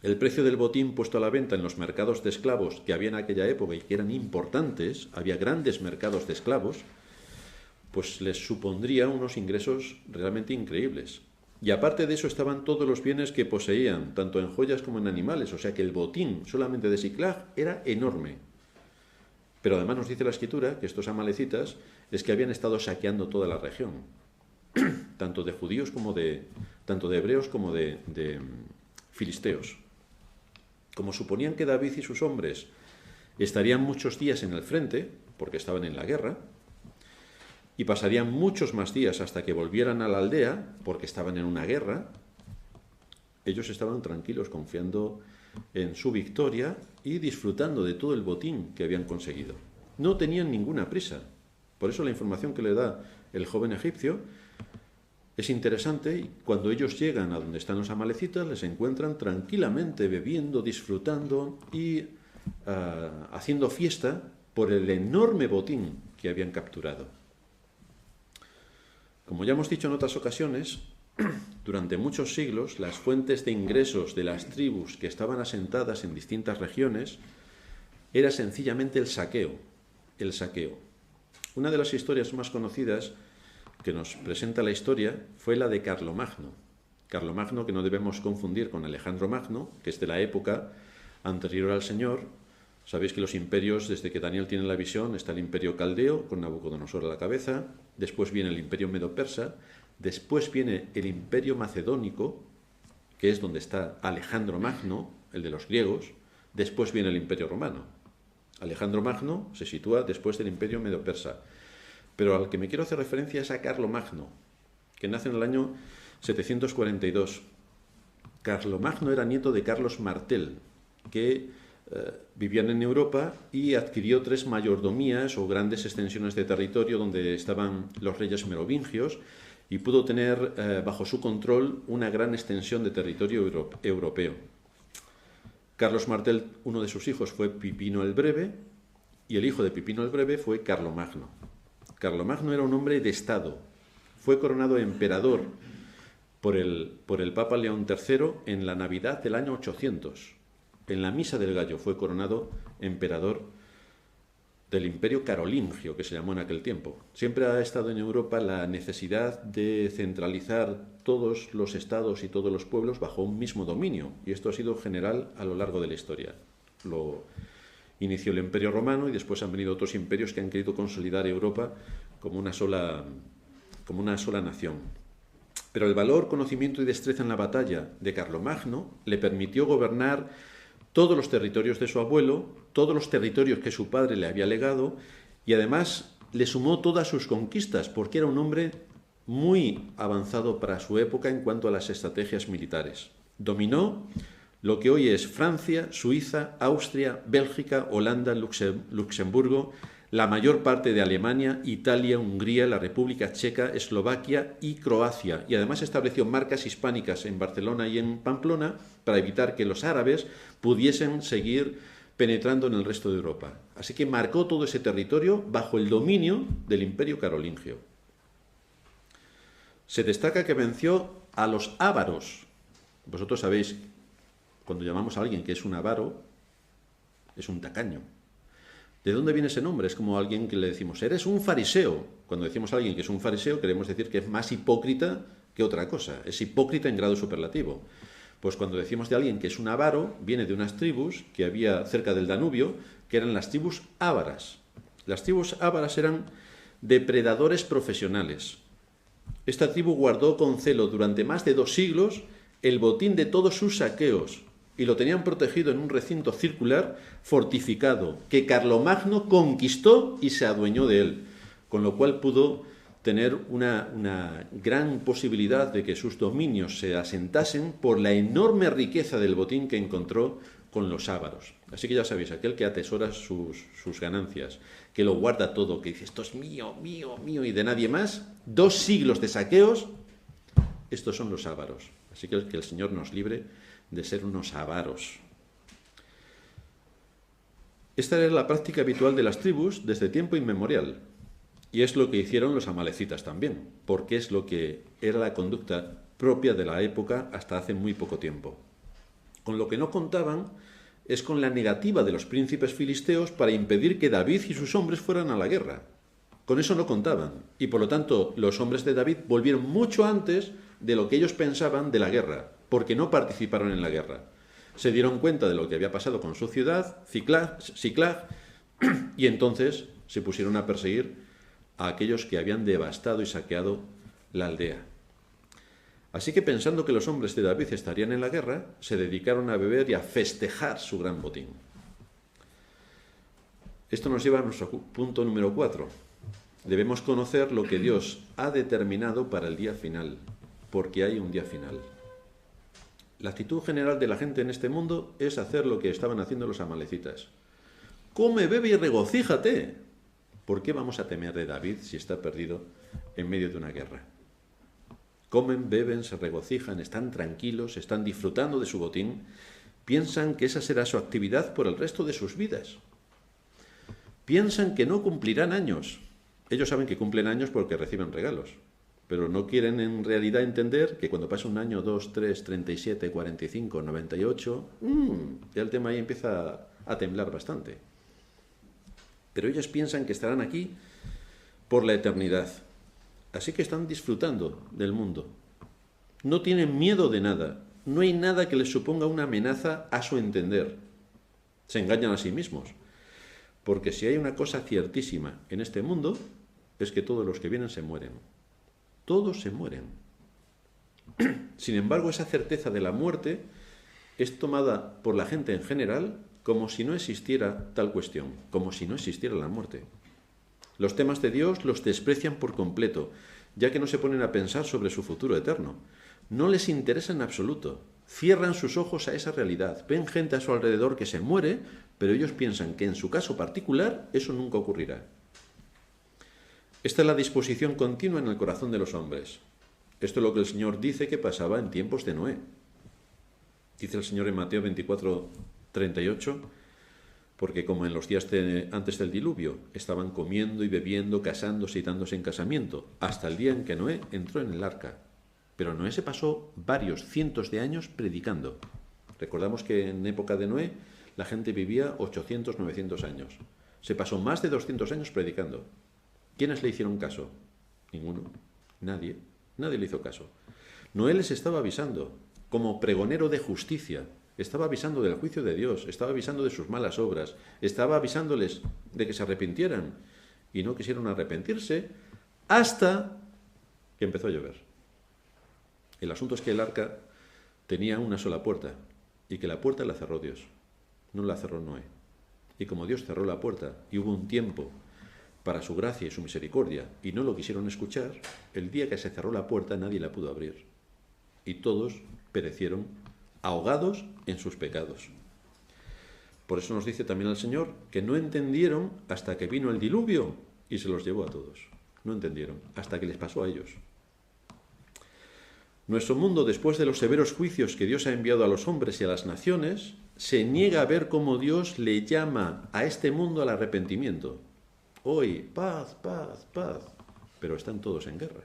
El precio del botín puesto a la venta en los mercados de esclavos que había en aquella época y que eran importantes, había grandes mercados de esclavos, pues les supondría unos ingresos realmente increíbles. Y aparte de eso estaban todos los bienes que poseían, tanto en joyas como en animales, o sea que el botín solamente de Siclag era enorme. Pero además nos dice la Escritura que estos amalecitas es que habían estado saqueando toda la región, tanto de judíos como tanto de hebreos como de filisteos. Como suponían que David y sus hombres estarían muchos días en el frente, porque estaban en la guerra, y pasarían muchos más días hasta que volvieran a la aldea, porque estaban en una guerra, ellos estaban tranquilos, confiando en su victoria y disfrutando de todo el botín que habían conseguido. No tenían ninguna prisa. Por eso la información que le da el joven egipcio es interesante, y cuando ellos llegan a donde están los amalecitas, les encuentran tranquilamente bebiendo, disfrutando y haciendo fiesta por el enorme botín que habían capturado. Como ya hemos dicho en otras ocasiones, durante muchos siglos las fuentes de ingresos de las tribus que estaban asentadas en distintas regiones era sencillamente el saqueo. El saqueo. Una de las historias más conocidas que nos presenta la historia fue la de Carlomagno. Carlomagno, que no debemos confundir con Alejandro Magno, que es de la época anterior al Señor. Sabéis que los imperios, desde que Daniel tiene la visión, está el imperio caldeo, con Nabucodonosor a la cabeza, después viene el imperio medo-persa, después viene el imperio macedónico, que es donde está Alejandro Magno, el de los griegos, después viene el imperio romano. Alejandro Magno se sitúa después del imperio medo-persa. Pero al que me quiero hacer referencia es a Carlomagno, que nace en el año 742. Carlomagno era nieto de Carlos Martel, que vivían en Europa y adquirió 3 mayordomías o grandes extensiones de territorio donde estaban los reyes merovingios y pudo tener bajo su control una gran extensión de territorio europeo. Carlos Martel, uno de sus hijos fue Pipino el Breve y el hijo de Pipino el Breve fue Carlomagno. Carlomagno era un hombre de Estado. Fue coronado emperador por el Papa León III en la Navidad del año 800. En la Misa del Gallo fue coronado emperador del Imperio Carolingio, que se llamó en aquel tiempo. Siempre ha estado en Europa la necesidad de centralizar todos los estados y todos los pueblos bajo un mismo dominio, y esto ha sido general a lo largo de la historia. Lo inició el Imperio Romano y después han venido otros imperios que han querido consolidar Europa como una sola nación. Pero el valor, conocimiento y destreza en la batalla de Carlomagno le permitió gobernar todos los territorios de su abuelo, todos los territorios que su padre le había legado, y además le sumó todas sus conquistas, porque era un hombre muy avanzado para su época en cuanto a las estrategias militares. Dominó lo que hoy es Francia, Suiza, Austria, Bélgica, Holanda, Luxemburgo, la mayor parte de Alemania, Italia, Hungría, la República Checa, Eslovaquia y Croacia. Y además estableció marcas hispánicas en Barcelona y en Pamplona para evitar que los árabes pudiesen seguir penetrando en el resto de Europa. Así que marcó todo ese territorio bajo el dominio del Imperio Carolingio. Se destaca que venció a los ávaros. Vosotros sabéis, cuando llamamos a alguien que es un avaro, es un tacaño. ¿De dónde viene ese nombre? Es como alguien que le decimos, eres un fariseo. Cuando decimos a alguien que es un fariseo, queremos decir que es más hipócrita que otra cosa. Es hipócrita en grado superlativo. Pues cuando decimos de alguien que es un avaro, viene de unas tribus que había cerca del Danubio, que eran las tribus ávaras. Las tribus ávaras eran depredadores profesionales. Esta tribu guardó con celo durante más de 2 siglos el botín de todos sus saqueos, y lo tenían protegido en un recinto circular fortificado que Carlomagno conquistó y se adueñó de él, con lo cual pudo tener una gran posibilidad de que sus dominios se asentasen por la enorme riqueza del botín que encontró con los ávaros. Así que ya sabéis, aquel que atesora sus ganancias, que lo guarda todo, que dice, esto es mío, mío, mío y de nadie más, 2 siglos de saqueos, estos son los ávaros. Así que el Señor nos libre de ser unos avaros. Esta era la práctica habitual de las tribus desde tiempo inmemorial, y es lo que hicieron los amalecitas también, porque es lo que era la conducta propia de la época hasta hace muy poco tiempo. Con lo que no contaban es con la negativa de los príncipes filisteos para impedir que David y sus hombres fueran a la guerra. Con eso no contaban, y por lo tanto los hombres de David volvieron mucho antes de lo que ellos pensaban de la guerra, porque no participaron en la guerra. Se dieron cuenta de lo que había pasado con su ciudad, Siclag, y entonces se pusieron a perseguir a aquellos que habían devastado y saqueado la aldea. Así que pensando que los hombres de David estarían en la guerra, se dedicaron a beber y a festejar su gran botín. Esto nos lleva a nuestro punto número 4. Debemos conocer lo que Dios ha determinado para el día final, porque hay un día final. La actitud general de la gente en este mundo es hacer lo que estaban haciendo los amalecitas. Come, bebe y regocíjate. ¿Por qué vamos a temer de David si está perdido en medio de una guerra? Comen, beben, se regocijan, están tranquilos, están disfrutando de su botín, piensan que esa será su actividad por el resto de sus vidas. Piensan que no cumplirán años. Ellos saben que cumplen años porque reciben regalos, pero no quieren en realidad entender que cuando pasa un año, 2, 3, 37, 45, 98, ya el tema ahí empieza a temblar bastante. Pero ellos piensan que estarán aquí por la eternidad. Así que están disfrutando del mundo. No tienen miedo de nada. No hay nada que les suponga una amenaza a su entender. Se engañan a sí mismos. Porque si hay una cosa ciertísima en este mundo, es que todos los que vienen se mueren. Todos se mueren. Sin embargo, esa certeza de la muerte es tomada por la gente en general como si no existiera tal cuestión, como si no existiera la muerte. Los temas de Dios los desprecian por completo, ya que no se ponen a pensar sobre su futuro eterno. No les interesa en absoluto. Cierran sus ojos a esa realidad. Ven gente a su alrededor que se muere, pero ellos piensan que en su caso particular eso nunca ocurrirá. Esta es la disposición continua en el corazón de los hombres. Esto es lo que el Señor dice que pasaba en tiempos de Noé. Dice el Señor en Mateo 24, 38, porque como en los días antes del diluvio estaban comiendo y bebiendo, casándose y dándose en casamiento, hasta el día en que Noé entró en el arca. Pero Noé se pasó varios cientos de años predicando. Recordamos que en época de Noé la gente vivía 800, 900 años. Se pasó más de 200 años predicando. ¿Quiénes le hicieron caso? Ninguno. Nadie. Nadie le hizo caso. Noé les estaba avisando, como pregonero de justicia. Estaba avisando del juicio de Dios, estaba avisando de sus malas obras, estaba avisándoles de que se arrepintieran. Y no quisieron arrepentirse hasta que empezó a llover. El asunto es que el arca tenía una sola puerta y que la puerta la cerró Dios, no la cerró Noé. Y como Dios cerró la puerta y hubo un tiempo para su gracia y su misericordia y no lo quisieron escuchar, el día que se cerró la puerta nadie la pudo abrir. Y todos perecieron ahogados en sus pecados. Por eso nos dice también el Señor que no entendieron hasta que vino el diluvio y se los llevó a todos. No entendieron hasta que les pasó a ellos. Nuestro mundo, después de los severos juicios que Dios ha enviado a los hombres y a las naciones, se niega a ver cómo Dios le llama a este mundo al arrepentimiento. Hoy, paz, paz, paz. Pero están todos en guerra.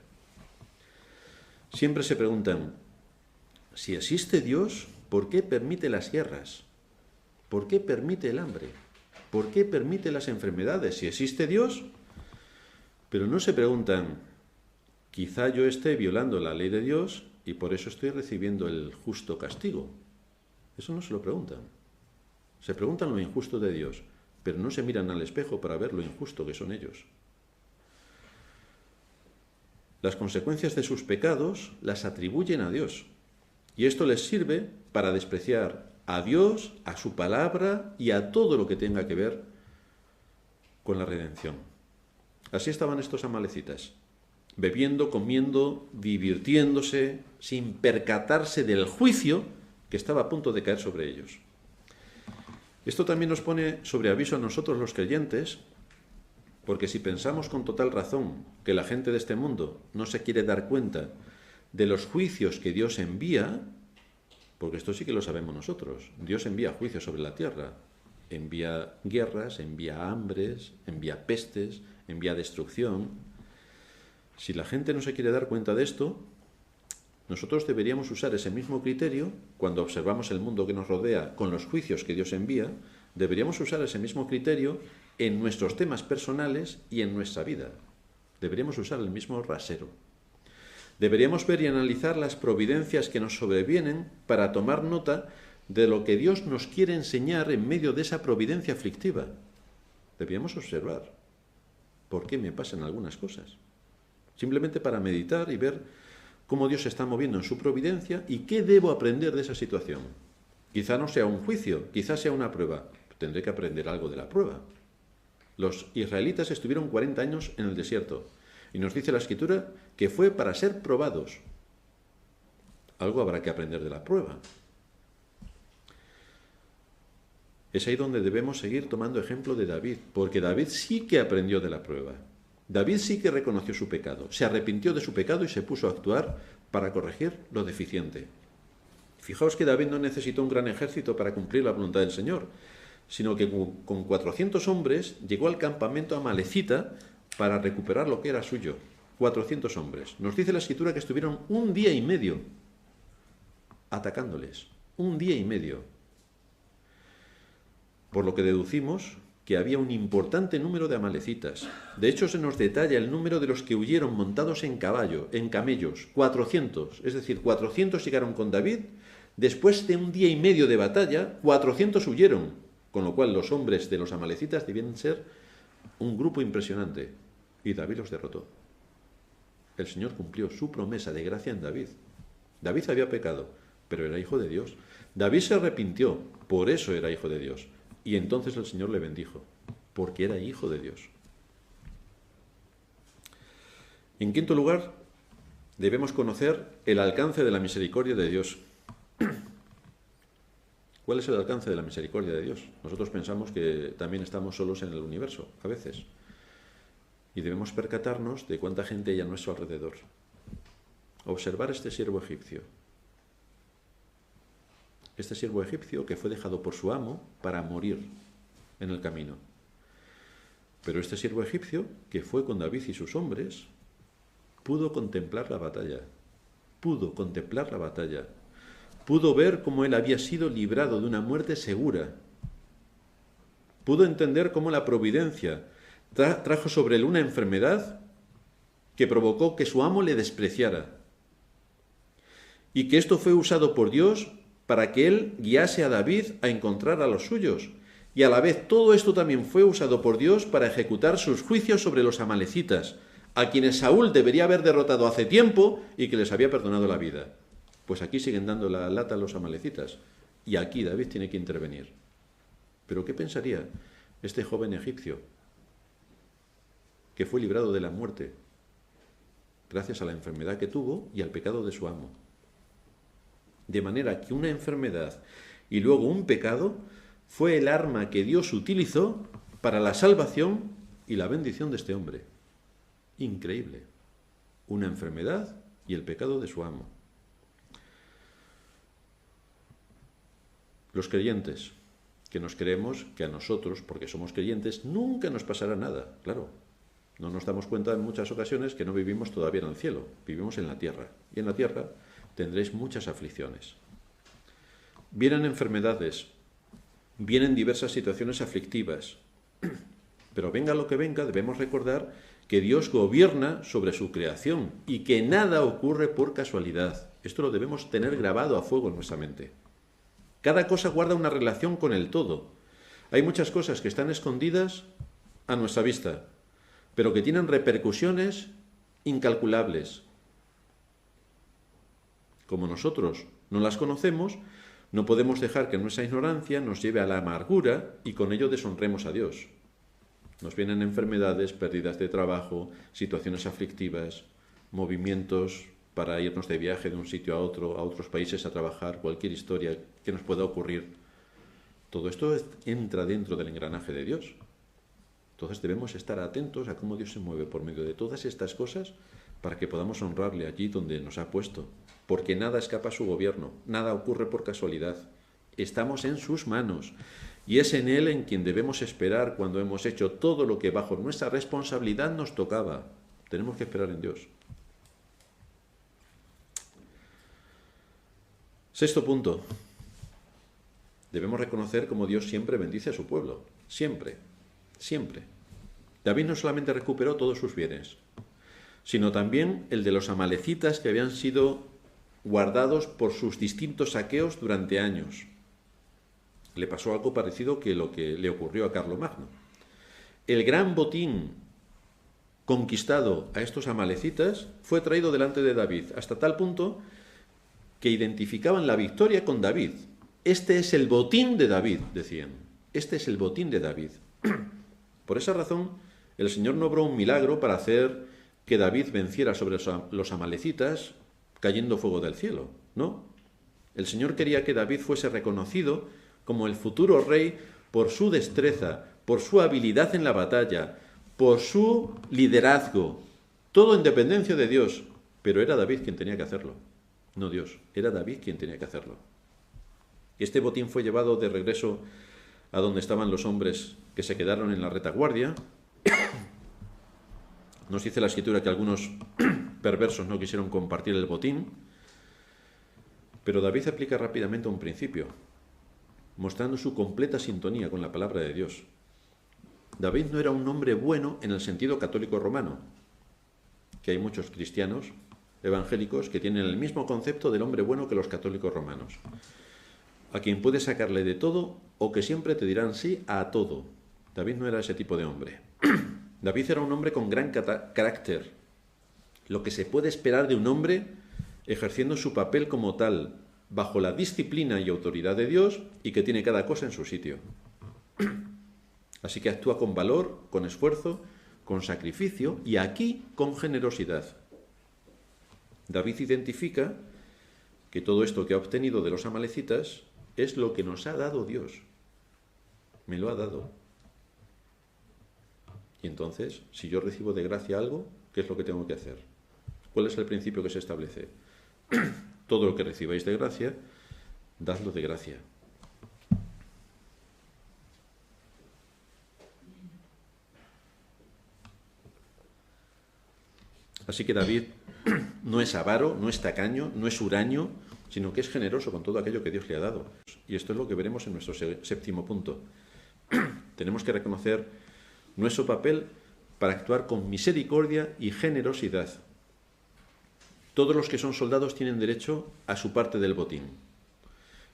Siempre se preguntan, si existe Dios, ¿por qué permite las guerras? ¿Por qué permite el hambre? ¿Por qué permite las enfermedades? Si existe Dios, pero no se preguntan, quizá yo esté violando la ley de Dios y por eso estoy recibiendo el justo castigo. Eso no se lo preguntan. Se preguntan lo injusto de Dios, pero no se miran al espejo para ver lo injusto que son ellos. Las consecuencias de sus pecados las atribuyen a Dios. Y esto les sirve para despreciar a Dios, a su palabra y a todo lo que tenga que ver con la redención. Así estaban estos amalecitas, bebiendo, comiendo, divirtiéndose, sin percatarse del juicio que estaba a punto de caer sobre ellos. Esto también nos pone sobre aviso a nosotros los creyentes, porque si pensamos con total razón que la gente de este mundo no se quiere dar cuenta de los juicios que Dios envía, porque esto sí que lo sabemos nosotros, Dios envía juicios sobre la tierra, envía guerras, envía hambres, envía pestes, envía destrucción. Si la gente no se quiere dar cuenta de esto, nosotros deberíamos usar ese mismo criterio cuando observamos el mundo que nos rodea con los juicios que Dios envía, deberíamos usar ese mismo criterio en nuestros temas personales y en nuestra vida. Deberíamos usar el mismo rasero. Deberíamos ver y analizar las providencias que nos sobrevienen para tomar nota de lo que Dios nos quiere enseñar en medio de esa providencia aflictiva. Deberíamos observar por qué me pasan algunas cosas. Simplemente para meditar y ver cómo Dios se está moviendo en su providencia y qué debo aprender de esa situación. Quizá no sea un juicio, quizá sea una prueba. Tendré que aprender algo de la prueba. Los israelitas estuvieron 40 años en el desierto. Y nos dice la Escritura que fue para ser probados. Algo habrá que aprender de la prueba. Es ahí donde debemos seguir tomando ejemplo de David, porque David sí que aprendió de la prueba. David sí que reconoció su pecado, se arrepintió de su pecado y se puso a actuar para corregir lo deficiente. Fijaos que David no necesitó un gran ejército para cumplir la voluntad del Señor, sino que con 400 hombres llegó al campamento amalecita para recuperar lo que era suyo. 400 hombres. Nos dice la Escritura que estuvieron 1 día y medio atacándoles. 1 día y medio. Por lo que deducimos que había un importante número de amalecitas. De hecho, se nos detalla el número de los que huyeron montados en camellos, 400. Es decir, 400 llegaron con David. Después de 1 día y medio de batalla, 400 huyeron. Con lo cual, los hombres de los amalecitas debían ser un grupo impresionante. Y David los derrotó. El Señor cumplió su promesa de gracia en David. David había pecado, pero era hijo de Dios. David se arrepintió, por eso era hijo de Dios. Y entonces el Señor le bendijo, porque era hijo de Dios. En quinto lugar, debemos conocer el alcance de la misericordia de Dios. ¿Cuál es el alcance de la misericordia de Dios? Nosotros pensamos que también estamos solos en el universo, a veces. Y debemos percatarnos de cuánta gente hay a nuestro alrededor. Observar este siervo egipcio. Este siervo egipcio que fue dejado por su amo para morir en el camino. Pero este siervo egipcio, que fue con David y sus hombres, pudo contemplar la batalla. Pudo contemplar la batalla. Pudo ver cómo él había sido librado de una muerte segura. Pudo entender cómo la providencia trajo sobre él una enfermedad que provocó que su amo le despreciara. Y que esto fue usado por Dios para que él guiase a David a encontrar a los suyos. Y a la vez todo esto también fue usado por Dios para ejecutar sus juicios sobre los amalecitas, a quienes Saúl debería haber derrotado hace tiempo y que les había perdonado la vida. Pues aquí siguen dando la lata a los amalecitas. Y aquí David tiene que intervenir. ¿Pero qué pensaría este joven egipcio que fue librado de la muerte gracias a la enfermedad que tuvo y al pecado de su amo? De manera que una enfermedad y luego un pecado fue el arma que Dios utilizó para la salvación y la bendición de este hombre. Increíble. Una enfermedad y el pecado de su amo. Los creyentes, que nos creemos que a nosotros, porque somos creyentes, nunca nos pasará nada. Claro, no nos damos cuenta en muchas ocasiones que no vivimos todavía en el cielo, vivimos en la tierra. Y en la tierra tendréis muchas aflicciones. Vienen enfermedades, vienen diversas situaciones aflictivas, pero venga lo que venga, debemos recordar que Dios gobierna sobre su creación y que nada ocurre por casualidad. Esto lo debemos tener grabado a fuego en nuestra mente. Cada cosa guarda una relación con el todo. Hay muchas cosas que están escondidas a nuestra vista, pero que tienen repercusiones incalculables. Como nosotros no las conocemos, no podemos dejar que nuestra ignorancia nos lleve a la amargura y con ello deshonremos a Dios. Nos vienen enfermedades, pérdidas de trabajo, situaciones aflictivas, movimientos para irnos de viaje de un sitio a otros países a trabajar, cualquier historia que nos pueda ocurrir. Todo esto entra dentro del engranaje de Dios. Entonces debemos estar atentos a cómo Dios se mueve por medio de todas estas cosas para que podamos honrarle allí donde nos ha puesto. Porque nada escapa a su gobierno, nada ocurre por casualidad. Estamos en sus manos y es en Él en quien debemos esperar cuando hemos hecho todo lo que bajo nuestra responsabilidad nos tocaba. Tenemos que esperar en Dios. Sexto punto. Debemos reconocer cómo Dios siempre bendice a su pueblo. Siempre. Siempre. David no solamente recuperó todos sus bienes, sino también el de los amalecitas que habían sido guardados por sus distintos saqueos durante años. Le pasó algo parecido que lo que le ocurrió a Carlomagno. El gran botín conquistado a estos amalecitas fue traído delante de David, hasta tal punto que identificaban la victoria con David. Este es el botín de David, decían. Este es el botín de David. Por esa razón, el Señor no obró un milagro para hacer que David venciera sobre los amalecitas cayendo fuego del cielo, ¿no? El Señor quería que David fuese reconocido como el futuro rey por su destreza, por su habilidad en la batalla, por su liderazgo, todo en dependencia de Dios. Pero era David quien tenía que hacerlo, no Dios, era David quien tenía que hacerlo. Este botín fue llevado de regreso a donde estaban los hombres que se quedaron en la retaguardia. Nos dice la Escritura que algunos perversos no quisieron compartir el botín, pero David aplica rápidamente un principio, mostrando su completa sintonía con la palabra de Dios. David no era un hombre bueno en el sentido católico romano, que hay muchos cristianos evangélicos que tienen el mismo concepto del hombre bueno que los católicos romanos, a quien puedes sacarle de todo o que siempre te dirán sí a todo. David no era ese tipo de hombre. David era un hombre con gran carácter, lo que se puede esperar de un hombre ejerciendo su papel como tal, bajo la disciplina y autoridad de Dios, y que tiene cada cosa en su sitio. Así que actúa con valor, con esfuerzo, con sacrificio y aquí con generosidad. David identifica que todo esto que ha obtenido de los amalecitas es lo que nos ha dado Dios. Me lo ha dado. Y entonces, si yo recibo de gracia algo, ¿qué es lo que tengo que hacer? ¿Cuál es el principio que se establece? Todo lo que recibáis de gracia, dadlo de gracia. Así que David no es avaro, no es tacaño, no es huraño, sino que es generoso con todo aquello que Dios le ha dado. Y esto es lo que veremos en nuestro séptimo punto. Tenemos que reconocer nuestro papel para actuar con misericordia y generosidad. Todos los que son soldados tienen derecho a su parte del botín.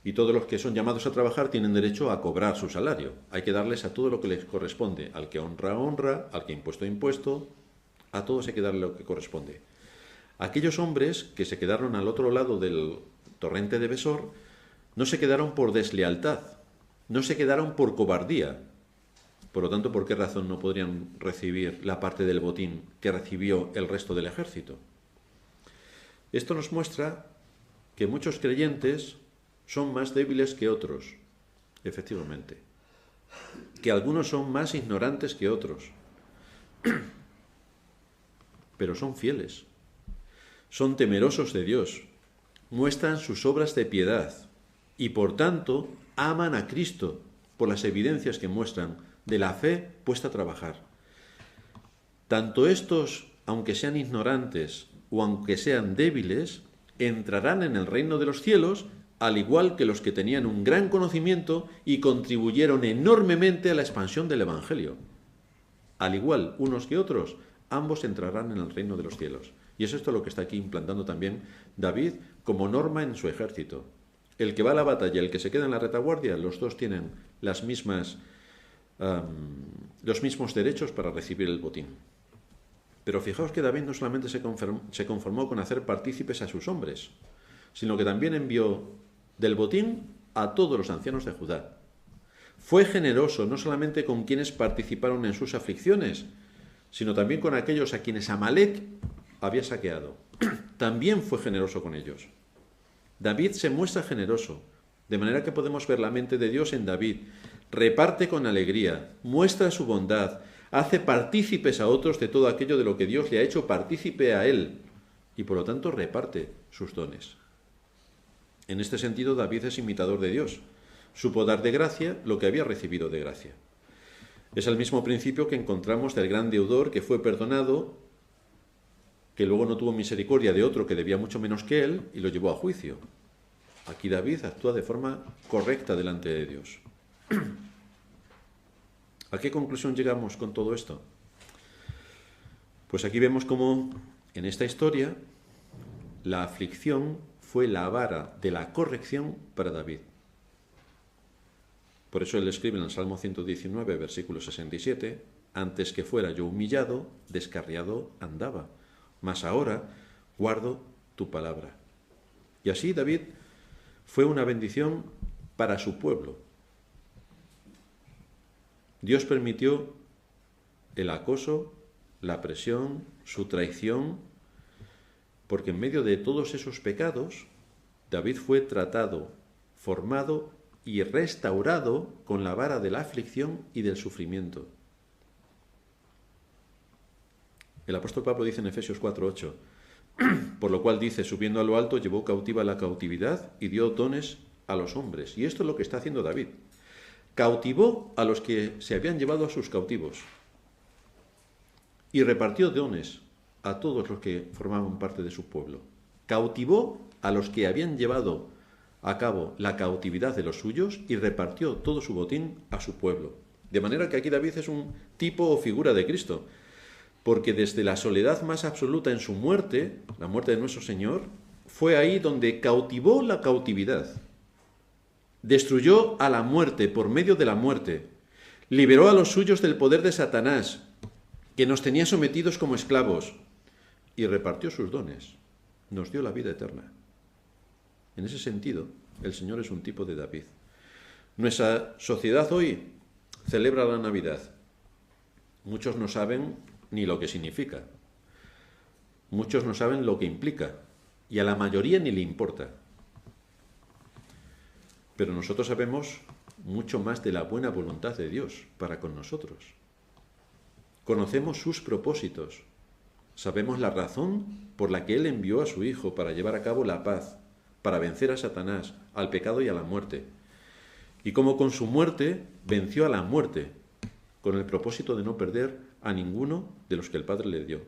Y todos los que son llamados a trabajar tienen derecho a cobrar su salario. Hay que darles a todo lo que les corresponde. Al que honra, honra. Al que impuesto, impuesto. A todos hay que darle lo que corresponde. Aquellos hombres que se quedaron al otro lado del torrente de Besor no se quedaron por deslealtad, no se quedaron por cobardía. Por lo tanto, ¿por qué razón no podrían recibir la parte del botín que recibió el resto del ejército? Esto nos muestra que muchos creyentes son más débiles que otros, efectivamente, que algunos son más ignorantes que otros, pero son fieles, son temerosos de Dios, muestran sus obras de piedad y por tanto aman a Cristo por las evidencias que muestran de la fe puesta a trabajar. Tanto estos, aunque sean ignorantes o aunque sean débiles, entrarán en el reino de los cielos, al igual que los que tenían un gran conocimiento y contribuyeron enormemente a la expansión del Evangelio. Al igual unos que otros, ambos entrarán en el reino de los cielos. Y es esto lo que está aquí implantando también David como norma en su ejército. El que va a la batalla y el que se queda en la retaguardia, los dos tienen los mismos derechos para recibir el botín. Pero fijaos que David no solamente se conformó con hacer partícipes a sus hombres, sino que también envió del botín a todos los ancianos de Judá. Fue generoso no solamente con quienes participaron en sus aflicciones, sino también con aquellos a quienes Amalec había saqueado. También fue generoso con ellos. David se muestra generoso, de manera que podemos ver la mente de Dios en David. Reparte con alegría, muestra su bondad, hace partícipes a otros de todo aquello de lo que Dios le ha hecho partícipe a él, y por lo tanto reparte sus dones. En este sentido, David es imitador de Dios. Supo dar de gracia lo que había recibido de gracia. Es el mismo principio que encontramos del gran deudor que fue perdonado, que luego no tuvo misericordia de otro que debía mucho menos que él y lo llevó a juicio. Aquí David actúa de forma correcta delante de Dios. ¿A qué conclusión llegamos con todo esto? Pues aquí vemos cómo en esta historia la aflicción fue la vara de la corrección para David. Por eso él escribe en el Salmo 119, versículo 67, antes que fuera yo humillado, descarriado andaba, mas ahora guardo tu palabra. Y así David fue una bendición para su pueblo. Dios permitió el acoso, la presión, su traición, porque en medio de todos esos pecados, David fue tratado, formado y restaurado con la vara de la aflicción y del sufrimiento. El apóstol Pablo dice en Efesios 4:8, por lo cual dice, subiendo a lo alto, llevó cautiva la cautividad y dio dones a los hombres. Y esto es lo que está haciendo David. cautivó a los que se habían llevado a sus cautivos y repartió dones a todos los que formaban parte de su pueblo. Cautivó a los que habían llevado a cabo la cautividad de los suyos y repartió todo su botín a su pueblo. De manera que aquí David es un tipo o figura de Cristo, porque desde la soledad más absoluta en su muerte, la muerte de nuestro Señor, fue ahí donde cautivó la cautividad. Destruyó a la muerte por medio de la muerte. Liberó a los suyos del poder de Satanás, que nos tenía sometidos como esclavos, y repartió sus dones. Nos dio la vida eterna. En ese sentido, el Señor es un tipo de David. Nuestra sociedad hoy celebra la Navidad. Muchos no saben ni lo que significa. Muchos no saben lo que implica. Y a la mayoría ni le importa. Pero nosotros sabemos mucho más de la buena voluntad de Dios para con nosotros. Conocemos sus propósitos. Sabemos la razón por la que Él envió a su Hijo para llevar a cabo la paz, para vencer a Satanás, al pecado y a la muerte. Y cómo con su muerte venció a la muerte, con el propósito de no perder a ninguno de los que el Padre le dio.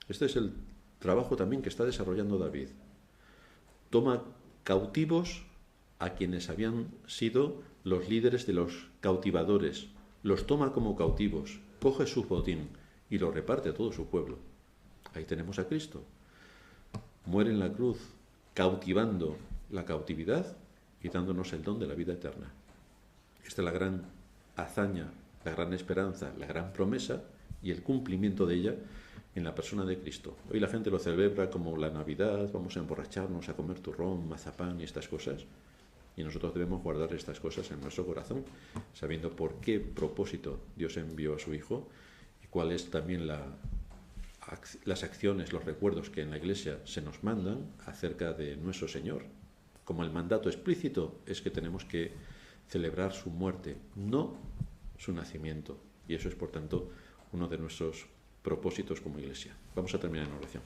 Este es el trabajo también que está desarrollando David. Toma cautivos a quienes habían sido los líderes de los cautivadores, los toma como cautivos, coge su botín y lo reparte a todo su pueblo. Ahí tenemos a Cristo. Muere en la cruz, cautivando la cautividad y dándonos el don de la vida eterna. Esta es la gran hazaña, la gran esperanza, la gran promesa y el cumplimiento de ella en la persona de Cristo. Hoy la gente lo celebra como la Navidad, vamos a emborracharnos, a comer turrón, mazapán y estas cosas. Y nosotros debemos guardar estas cosas en nuestro corazón, sabiendo por qué propósito Dios envió a su Hijo y cuál es también las acciones, los recuerdos que en la Iglesia se nos mandan acerca de nuestro Señor. Como el mandato explícito es que tenemos que celebrar su muerte, no su nacimiento. Y eso es, por tanto, uno de nuestros propósitos como Iglesia. Vamos a terminar en oración.